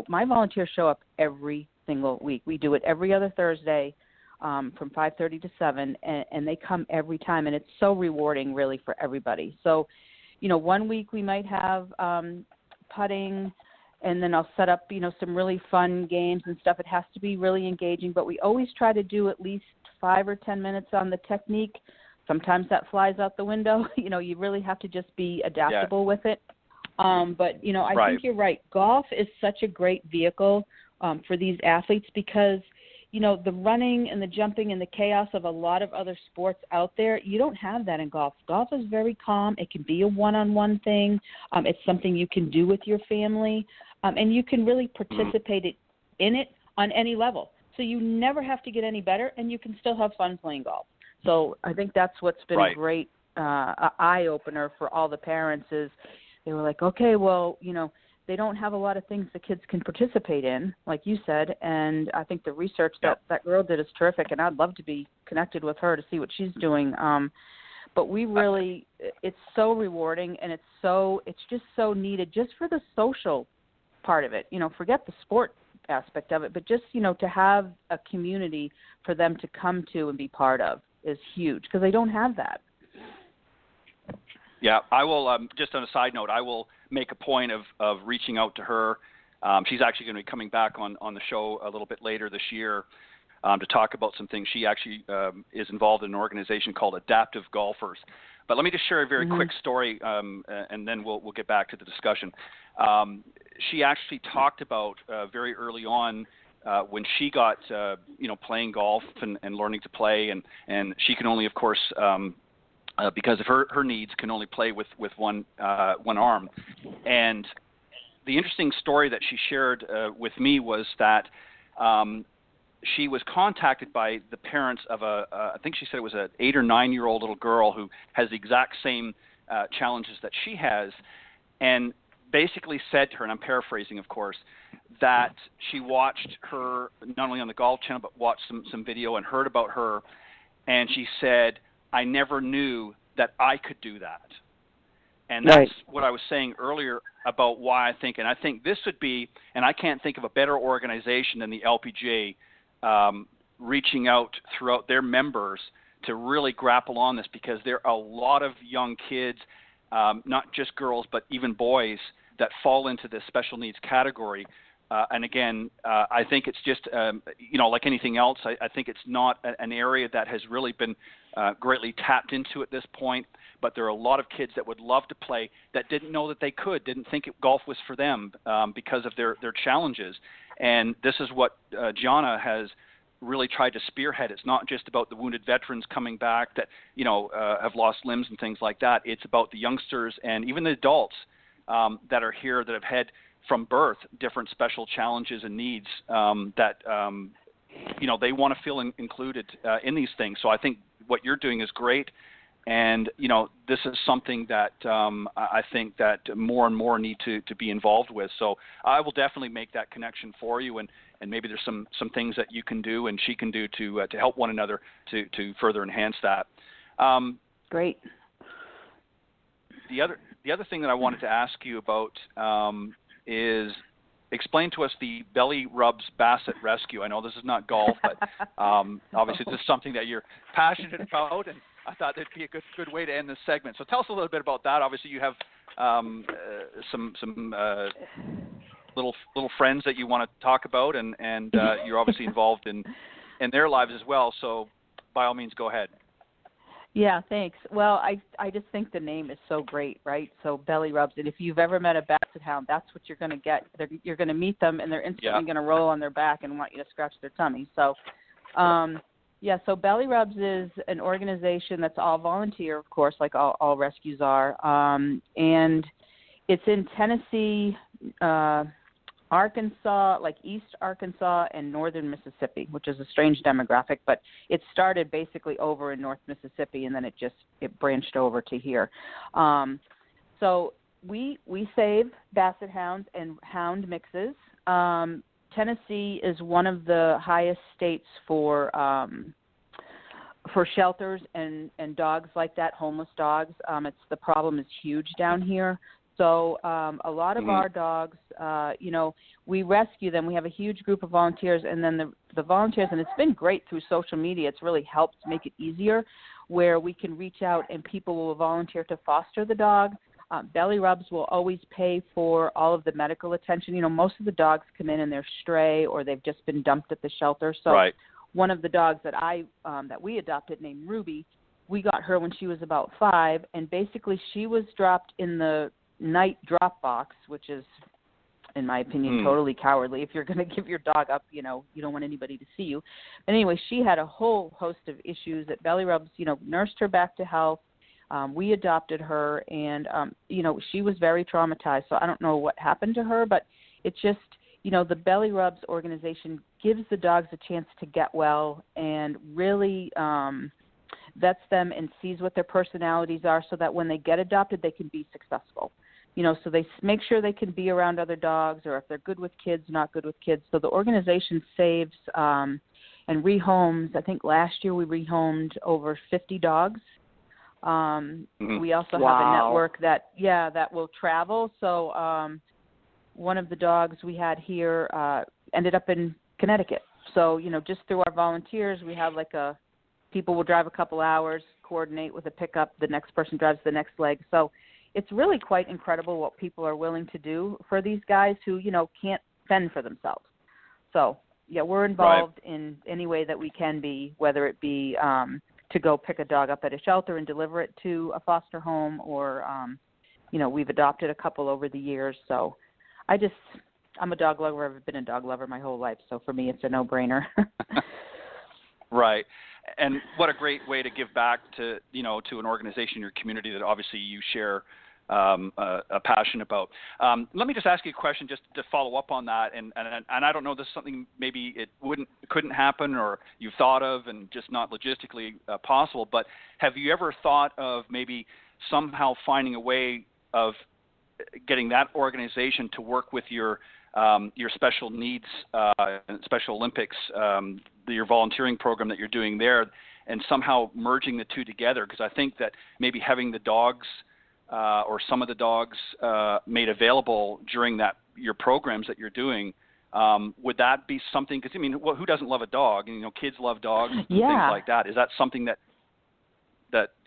my volunteers show up every single week. We do it every other Thursday from 5:30 to 7, and they come every time. And it's so rewarding, really, for everybody. So, one week we might have putting, and then I'll set up, some really fun games and stuff. It has to be really engaging, but we always try to do at least 5 or 10 minutes on the technique. Sometimes that flies out the window. You really have to just be adaptable with it. But, I think you're right. Golf is such a great vehicle for these athletes because, the running and the jumping and the chaos of a lot of other sports out there, you don't have that in golf. Golf is very calm. It can be a one-on-one thing. It's something you can do with your family, and you can really participate in it on any level. So you never have to get any better, and you can still have fun playing golf. So I think that's what's been a great eye-opener for all the parents is they were like, okay, well, they don't have a lot of things the kids can participate in, like you said, and I think the research that girl did is terrific, and I'd love to be connected with her to see what she's doing. But we really, it's so rewarding, and it's just so needed just for the social part of it. Forget the sport aspect of it, but just, to have a community for them to come to and be part of is huge because they don't have that. Yeah, I will, just on a side note, I will make a point of reaching out to her. She's actually going to be coming back on the show a little bit later this year to talk about some things. She actually is involved in an organization called Adaptive Golfers. But let me just share a very quick story, and then we'll get back to the discussion. She actually talked about very early on when she got playing golf and learning to play, and she can only, of course, because of her needs, can only play with one arm. And the interesting story that she shared with me was that she was contacted by the parents of I think she said it was an 8 or 9 year old little girl who has the exact same challenges that she has, and basically said to her, and I'm paraphrasing, of course, that she watched her not only on the Golf Channel but watched some video and heard about her, and she said, I never knew that I could do that. And that's what I was saying earlier about why I think, and I think this would be, and I can't think of a better organization than the LPGA reaching out throughout their members to really grapple on this, because there are a lot of young kids, not just girls, but even boys, that fall into this special needs category. And again, I think it's just, like anything else, I think it's not an area that has really been greatly tapped into at this point. But there are a lot of kids that would love to play that didn't know that they could, didn't think golf was for them because of their challenges. And this is what Gianna has really tried to spearhead. It's not just about the wounded veterans coming back that, have lost limbs and things like that. It's about the youngsters and even the adults that are here that have had from birth different special challenges and needs that they want to feel included in these things. So I think what you're doing is great, and this is something that I think that more and more need to be involved with. So I will definitely make that connection for you, and maybe there's some things that you can do and she can do to help one another to further enhance that. Great. The other thing that I wanted to ask you about is explain to us the Belly Rubs Basset Rescue. I know this is not golf, but obviously this is something that you're passionate about, and I thought it'd be a good way to end this segment. So tell us a little bit about that. Obviously you have some little friends that you want to talk about, and you're obviously involved in their lives as well. So by all means, go ahead. Yeah, thanks. Well, I just think the name is so great, right? So Belly Rubs, and if you've ever met a Basset Hound, that's what you're going to get. You're going to meet them, and they're instantly going to roll on their back and want you to scratch their tummy. So, so Belly Rubs is an organization that's all volunteer, of course, like all rescues are, and it's in Tennessee, Arkansas, like East Arkansas and Northern Mississippi, which is a strange demographic, but it started basically over in North Mississippi, and then it branched over to here. So we save Basset Hounds and hound mixes. Tennessee is one of the highest states for shelters and dogs like that, homeless dogs. The problem is huge down here. So a lot of our dogs, we rescue them. We have a huge group of volunteers, and then the volunteers, and it's been great through social media. It's really helped make it easier, where we can reach out and people will volunteer to foster the dog. Belly Rubs will always pay for all of the medical attention. You know, most of the dogs come in and they're stray or they've just been dumped at the shelter. So right. one of the dogs that that we adopted named Ruby, we got her when she was about 5, and basically she was dropped in the night drop box, which is, in my opinion, totally cowardly. If you're going to give your dog up, you know, you don't want anybody to see you. But anyway, she had a whole host of issues that Belly Rubs, you know, nursed her back to health. We adopted her, and, you know, she was very traumatized. So I don't know what happened to her, but it's just, you know, the Belly Rubs organization gives the dogs a chance to get well and really vets them and sees what their personalities are so that when they get adopted, they can be successful. You know, so they make sure they can be around other dogs, or if they're good with kids, not good with kids. So the organization saves and rehomes. I think last year we rehomed over 50 dogs. We also have a network that will travel. So one of the dogs we had here ended up in Connecticut. So, you know, just through our volunteers, we have people will drive a couple hours, coordinate with a pickup. The next person drives the next leg. So it's really quite incredible what people are willing to do for these guys who, you know, can't fend for themselves. So, yeah, we're involved in any way that we can be, whether it be to go pick a dog up at a shelter and deliver it to a foster home, or, you know, we've adopted a couple over the years. So I'm a dog lover. I've been a dog lover my whole life. So for me, it's a no-brainer. Right. And what a great way to give back to, you know, to an organization in your community that obviously you share a passion about. Let me just ask you a question just to follow up on that. And I don't know, this is something maybe it couldn't happen or you've thought of and just not logistically possible, but have you ever thought of maybe somehow finding a way of getting that organization to work with your special needs, Special Olympics, your volunteering program that you're doing there, and somehow merging the two together? Because I think that maybe having the dogs or some of the dogs made available during your programs that you're doing, would that be something? Because I mean, who doesn't love a dog? And, you know, kids love dogs and things like that. Is that something that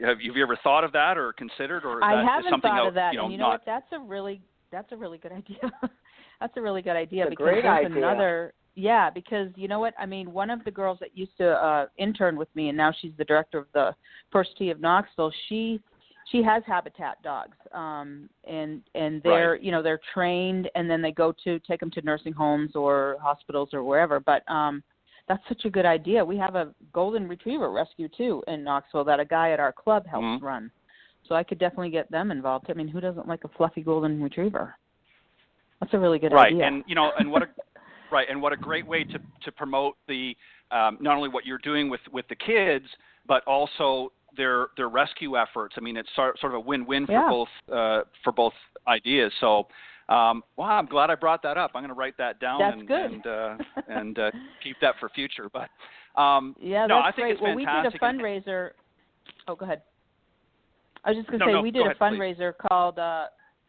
have you ever thought of that or considered? Or I that haven't is something thought of that. You know, and you know what? That's a really good idea. That's a really good idea because there's another. Yeah, because you know what? I mean, one of the girls that used to intern with me, and now she's the director of the First Tee of Knoxville. She has habitat dogs, and they're you know, they're trained, and then they take them to nursing homes or hospitals or wherever. But that's such a good idea. We have a golden retriever rescue too in Knoxville that a guy at our club helps run. So I could definitely get them involved. I mean, who doesn't like a fluffy golden retriever? That's a really good idea. Right, and you know, and what a great way to promote the not only what you're doing with the kids, but also their rescue efforts. I mean, it's sort of a win-win for both ideas. So, well, I'm glad I brought that up. I'm going to write that down and keep that for future. But that's I think great. it's fantastic. We did a fundraiser. Oh, go ahead. I was just going to say we did a fundraiser called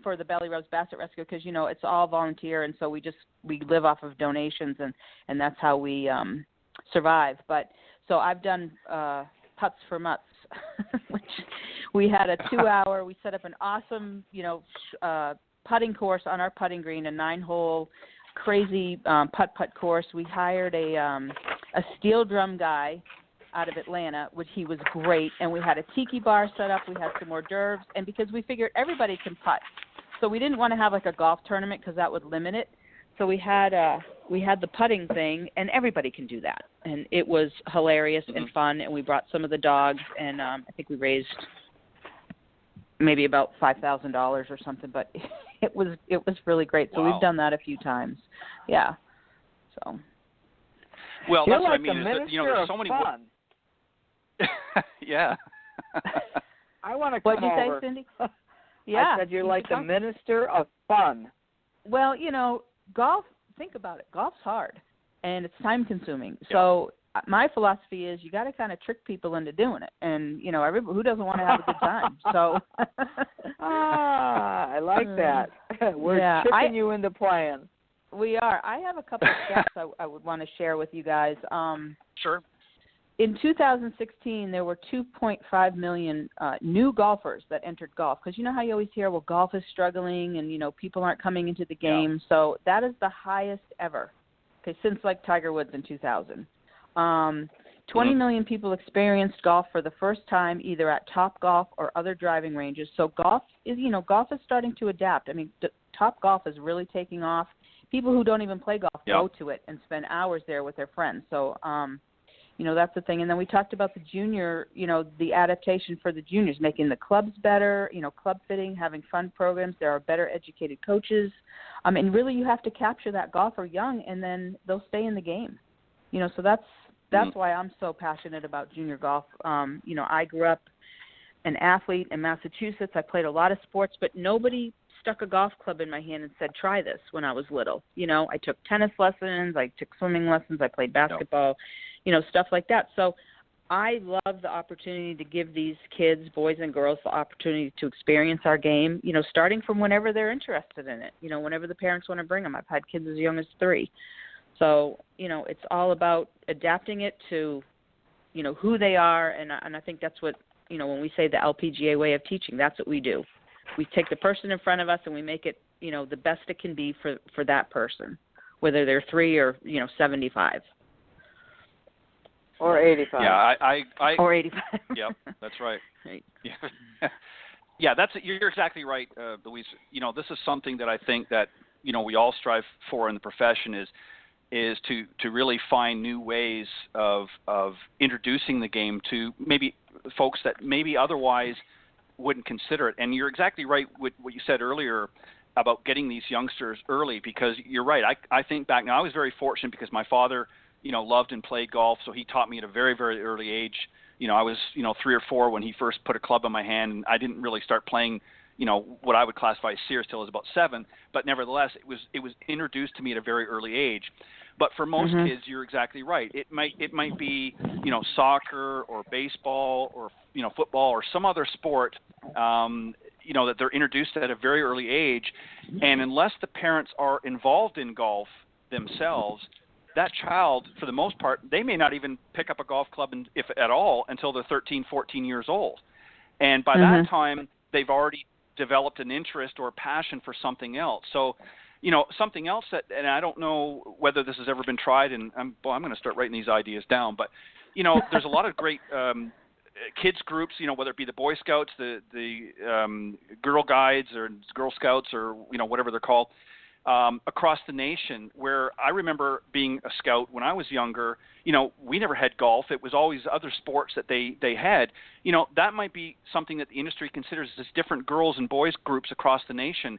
for the Belly Rubs Basset Rescue because, you know, it's all volunteer, and so we live off of donations, and that's how we survive. But so I've done Putts for Mutts, which we had a 2-hour. We set up an awesome, you know, putting course on our putting green, a 9-hole crazy putt course. We hired a steel drum guy out of Atlanta, which he was great, and we had a tiki bar set up. We had some hors d'oeuvres, and because we figured everybody can putt, so we didn't want to have like a golf tournament because that would limit it. So we had the putting thing, and everybody can do that, and it was hilarious and fun. And we brought some of the dogs, and I think we raised maybe about $5,000 or something, but it was really great. So we've done that a few times. Yeah. So. Well, You're that's like what I mean. the Is that, you know, there's so many. fun. Yeah. I want to come over. What'd you say, Cindy? Yeah. I said you're like the minister of fun. Well, you know, golf, think about it. Golf's hard, and it's time-consuming. So my philosophy is you got to kind of trick people into doing it. And, you know, who doesn't want to have a good time? So. I like that. We're tricking you into playing. We are. I have a couple of steps I would want to share with you guys. Sure. in 2016, there were 2.5 million new golfers that entered golf. Because you know how you always hear, well, golf is struggling and, people aren't coming into the game. Yeah. So that is the highest ever, since like Tiger Woods in 2000. 20 million people experienced golf for the first time, either at Topgolf or other driving ranges. So golf is starting to adapt. I mean, Topgolf is really taking off. People who don't even play golf go to it and spend hours there with their friends. So, that's the thing. And then we talked about the junior, the adaptation for the juniors, making the clubs better, club fitting, having fun programs. There are better educated coaches. And really you have to capture that golfer young, and then they'll stay in the game. So that's why I'm so passionate about junior golf. I grew up an athlete in Massachusetts. I played a lot of sports, but nobody stuck a golf club in my hand and said, try this when I was little. I took tennis lessons, I took swimming lessons, I played basketball, stuff like that. So I love the opportunity to give these kids, boys and girls, the opportunity to experience our game, starting from whenever they're interested in it, whenever the parents want to bring them. I've had kids as young as 3. So, it's all about adapting it to, who they are. And I think that's what, when we say the LPGA way of teaching, that's what we do. We take the person in front of us and we make it, the best it can be for that person, whether they're 3 or, 75. Or 85. Yeah, I or 85. Yeah, that's right. Right. Yeah, yeah, you're exactly right, Louise. This is something that I think that, we all strive for in the profession is to really find new ways of introducing the game to maybe folks that maybe otherwise wouldn't consider it. And you're exactly right with what you said earlier about getting these youngsters early, because you're right. I think back now, I was very fortunate because my father, loved and played golf, so he taught me at a very, very early age. I was, 3 or 4 when he first put a club in my hand, and I didn't really start playing, what I would classify as serious till I was about 7, but nevertheless, it was introduced to me at a very early age. But for most kids, you're exactly right. It might be, soccer or baseball or, football or some other sport, that they're introduced at a very early age. And unless the parents are involved in golf themselves, that child, for the most part, they may not even pick up a golf club, if at all, until they're 13, 14 years old. And by that time, they've already developed an interest or passion for something else. So, something else that, and I don't know whether this has ever been tried, and I'm going to start writing these ideas down, but, there's a lot of great kids groups, whether it be the Boy Scouts, the Girl Guides or Girl Scouts or, whatever they're called, across the nation, where I remember being a scout when I was younger. We never had golf. It was always other sports that they had. That might be something that the industry considers as different girls and boys groups across the nation.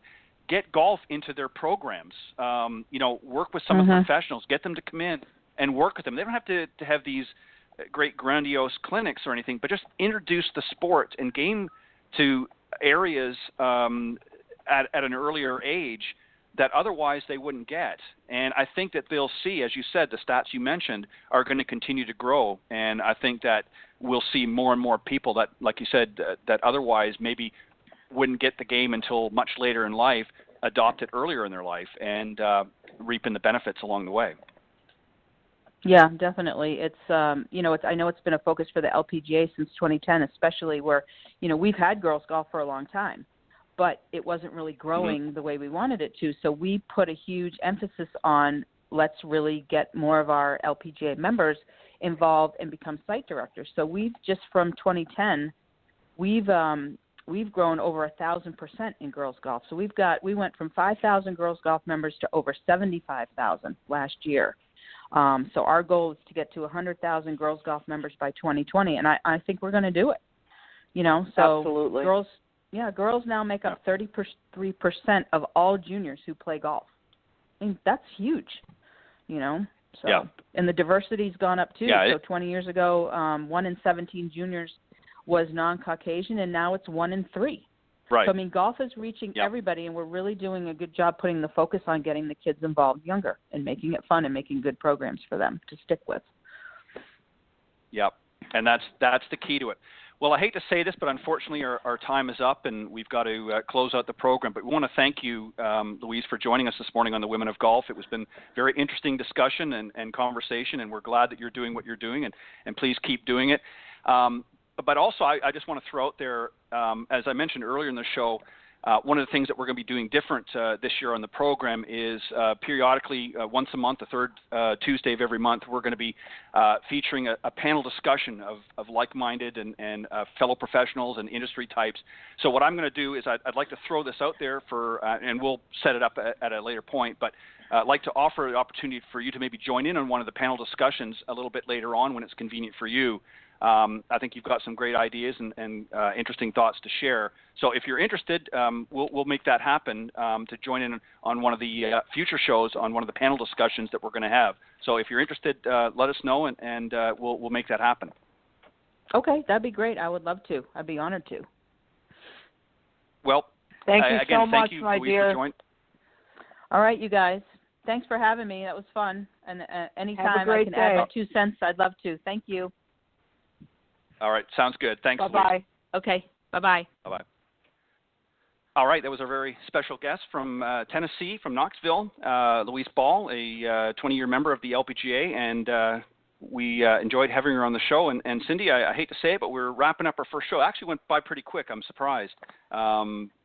Get golf into their programs. Work with some of the professionals. Get them to come in and work with them. They don't have to have these great grandiose clinics or anything, but just introduce the sport and game to areas at an earlier age that otherwise they wouldn't get. And I think that they'll see, as you said, the stats you mentioned are going to continue to grow. And I think that we'll see more and more people that, like you said, that otherwise maybe wouldn't get the game until much later in life, adopt it earlier in their life and reaping the benefits along the way. Yeah, definitely. It's I know it's been a focus for the LPGA since 2010, especially where, we've had girls golf for a long time, but it wasn't really growing the way we wanted it to. So we put a huge emphasis on let's really get more of our LPGA members involved and become site directors. So we've just from 2010, we've grown over 1,000% in girls golf. So we went from 5,000 girls golf members to over 75,000 last year. So our goal is to get to 100,000 girls golf members by 2020, and I think we're going to do it. So absolutely. Girls now make up 33% of all juniors who play golf. I mean, that's huge. So and the diversity's gone up too. So 20 years ago, 1 in 17 juniors was non-Caucasian, and now it's 1 in 3. Right. So, I mean, golf is reaching everybody, and we're really doing a good job putting the focus on getting the kids involved younger and making it fun and making good programs for them to stick with. Yep, and that's the key to it. Well, I hate to say this, but unfortunately our time is up and we've got to close out the program. But we want to thank you, Louise, for joining us this morning on the Women of Golf. It was been very interesting discussion and conversation, and we're glad that you're doing what you're doing, and please keep doing it. But also, I just want to throw out there, as I mentioned earlier in the show, one of the things that we're going to be doing different this year on the program is periodically, once a month, the third Tuesday of every month, we're going to be featuring a panel discussion of like-minded and fellow professionals and industry types. So what I'm going to do is I'd like to throw this out there for, and we'll set it up at a later point, but I'd like to offer the opportunity for you to maybe join in on one of the panel discussions a little bit later on when it's convenient for you. I think you've got some great ideas and interesting thoughts to share. So if you're interested, we'll make that happen to join in on one of the future shows on one of the panel discussions that we're going to have. So if you're interested, let us know, and we'll make that happen. Okay, that'd be great. I would love to. I'd be honored to. Well, thank you again, so much, thank you, my Louise, dear. for joining. All right, you guys. Thanks for having me. That was fun. And anytime I can day. add my 2 cents, I'd love to. Thank you. All right, sounds good. Thanks, Bye-bye. Louise. Okay, bye-bye. Bye-bye. All right, that was our very special guest from Tennessee, from Knoxville, Louise Ball, a 20-year member of the LPGA, and we enjoyed having her on the show. And Cindy, I hate to say it, but we're wrapping up our first show. It actually went by pretty quick. I'm surprised.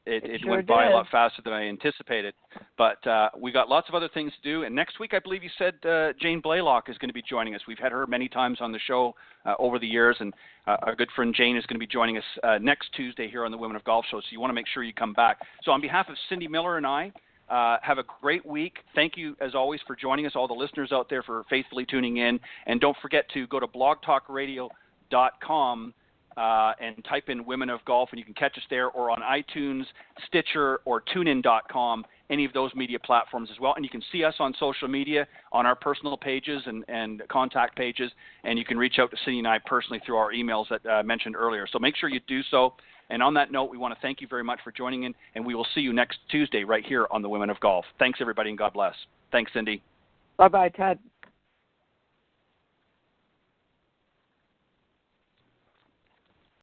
It sure went by did. a lot faster than I anticipated. But we got lots of other things to do. And next week, I believe you said Jane Blaylock is going to be joining us. We've had her many times on the show over the years. And our good friend Jane is going to be joining us next Tuesday here on the Women of Golf Show. So you want to make sure you come back. So on behalf of Cindy Miller and I, have a great week. Thank you, as always, for joining us, all the listeners out there for faithfully tuning in. And don't forget to go to blogtalkradio.com and type in Women of Golf, and you can catch us there, or on iTunes, Stitcher, or TuneIn.com, any of those media platforms as well. And you can see us on social media, on our personal pages and contact pages, and you can reach out to Cindy and I personally through our emails that I mentioned earlier. So make sure you do so. And on that note, we want to thank you very much for joining in, and we will see you next Tuesday right here on the Women of Golf. Thanks, everybody, and God bless. Thanks, Cindy. Bye-bye, Ted.